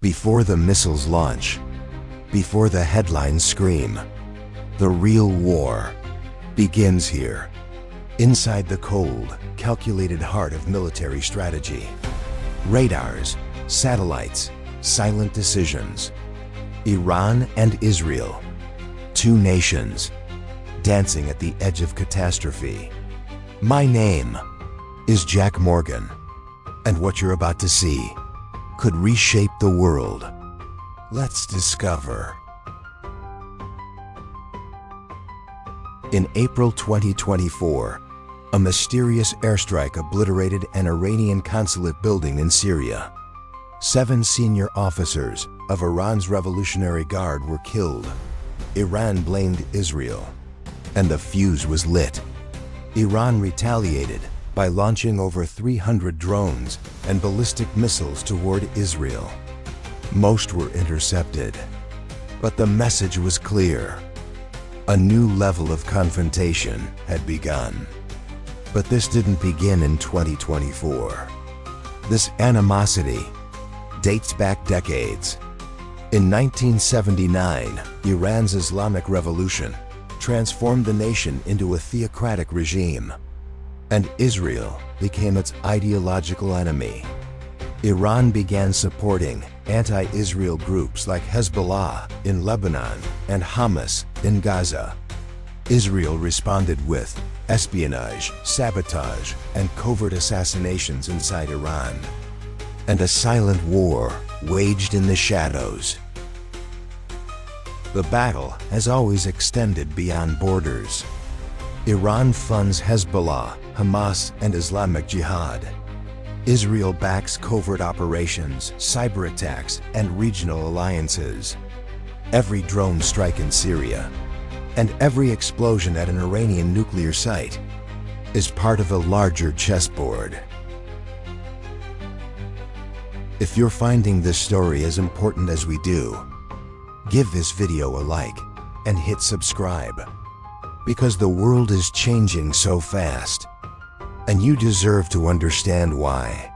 Before the missiles launch, before the headlines scream, the real war begins here, inside the cold, calculated heart of military strategy. Radars, satellites, silent decisions. Iran and Israel, two nations, dancing at the edge of catastrophe. My name is Jack Morgan, and what you're about to see could reshape the world. Let's discover. In April 2024, a mysterious airstrike obliterated an Iranian consulate building in Syria. 7 senior officers of Iran's Revolutionary Guard were killed. Iran blamed Israel, and the fuse was lit. Iran retaliated by launching over 300 drones and ballistic missiles toward Israel. Most were intercepted, but the message was clear. A new level of confrontation had begun. But this didn't begin in 2024. This animosity dates back decades. In 1979, Iran's Islamic Revolution transformed the nation into a theocratic regime, and Israel became its ideological enemy. Iran began supporting anti-Israel groups like Hezbollah in Lebanon and Hamas in Gaza. Israel responded with espionage, sabotage, and covert assassinations inside Iran, and a silent war waged in the shadows. The battle has always extended beyond borders. Iran funds Hezbollah, Hamas, and Islamic Jihad. Israel backs covert operations, cyber attacks, and regional alliances. Every drone strike in Syria, and every explosion at an Iranian nuclear site, is part of a larger chessboard. If you're finding this story as important as we do, give this video a like and hit subscribe. Because the world is changing so fast, and you deserve to understand why.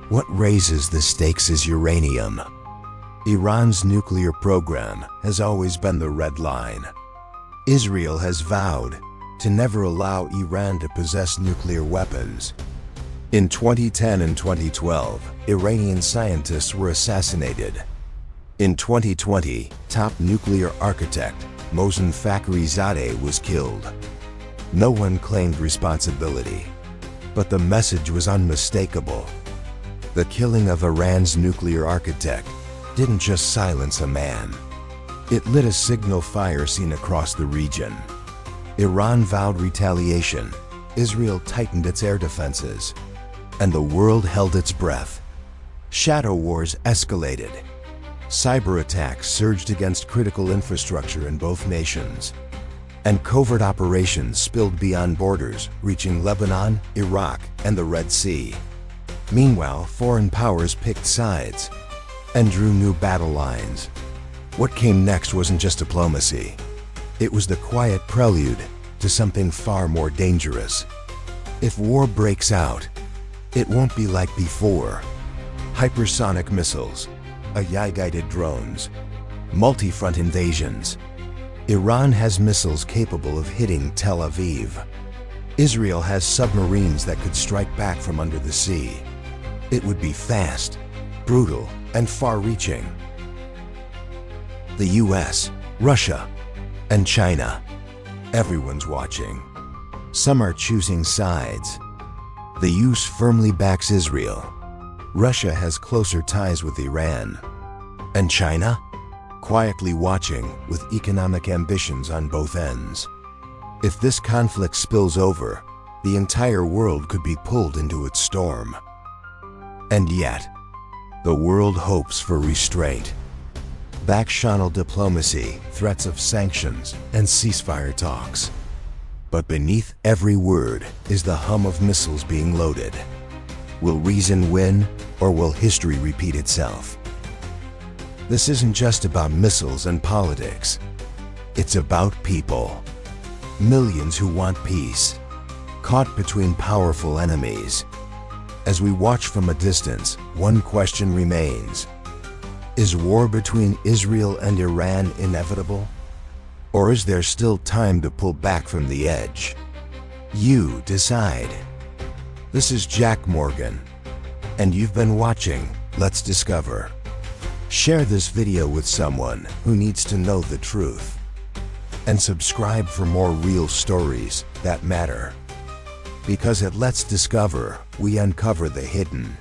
What raises the stakes is uranium. Iran's nuclear program has always been the red line. Israel has vowed to never allow Iran to possess nuclear weapons. In 2010 and 2012, Iranian scientists were assassinated. In 2020, top nuclear architect Mohsen Fakhrizadeh was killed. No one claimed responsibility, but the message was unmistakable. The killing of Iran's nuclear architect didn't just silence a man. It lit a signal fire seen across the region. Iran vowed retaliation, Israel tightened its air defenses, and the world held its breath. Shadow wars escalated. Cyber attacks surged against critical infrastructure in both nations, and covert operations spilled beyond borders, reaching Lebanon, Iraq, and the Red Sea. Meanwhile, foreign powers picked sides and drew new battle lines. What came next wasn't just diplomacy. It was the quiet prelude to something far more dangerous. If war breaks out, it won't be like before. Hypersonic missiles, AI-guided drones, multi-front invasions. Iran has missiles capable of hitting Tel Aviv. Israel has submarines that could strike back from under the sea. It would be fast, brutal, and far-reaching. The US, Russia, and China. Everyone's watching. Some are choosing sides. The US firmly backs Israel. Russia has closer ties with Iran. And China? Quietly watching with economic ambitions on both ends. If this conflict spills over, the entire world could be pulled into its storm. And yet, the world hopes for restraint. Back-channel diplomacy, threats of sanctions, and ceasefire talks. But beneath every word is the hum of missiles being loaded. Will reason win, or will history repeat itself? This isn't just about missiles and politics. It's about people. Millions who want peace, caught between powerful enemies. As we watch from a distance, one question remains. Is war between Israel and Iran inevitable? Or is there still time to pull back from the edge? You decide. This is Jack Morgan, and you've been watching Let's Discover. Share this video with someone who needs to know the truth. And subscribe for more real stories that matter. Because at Let's Discover, we uncover the hidden.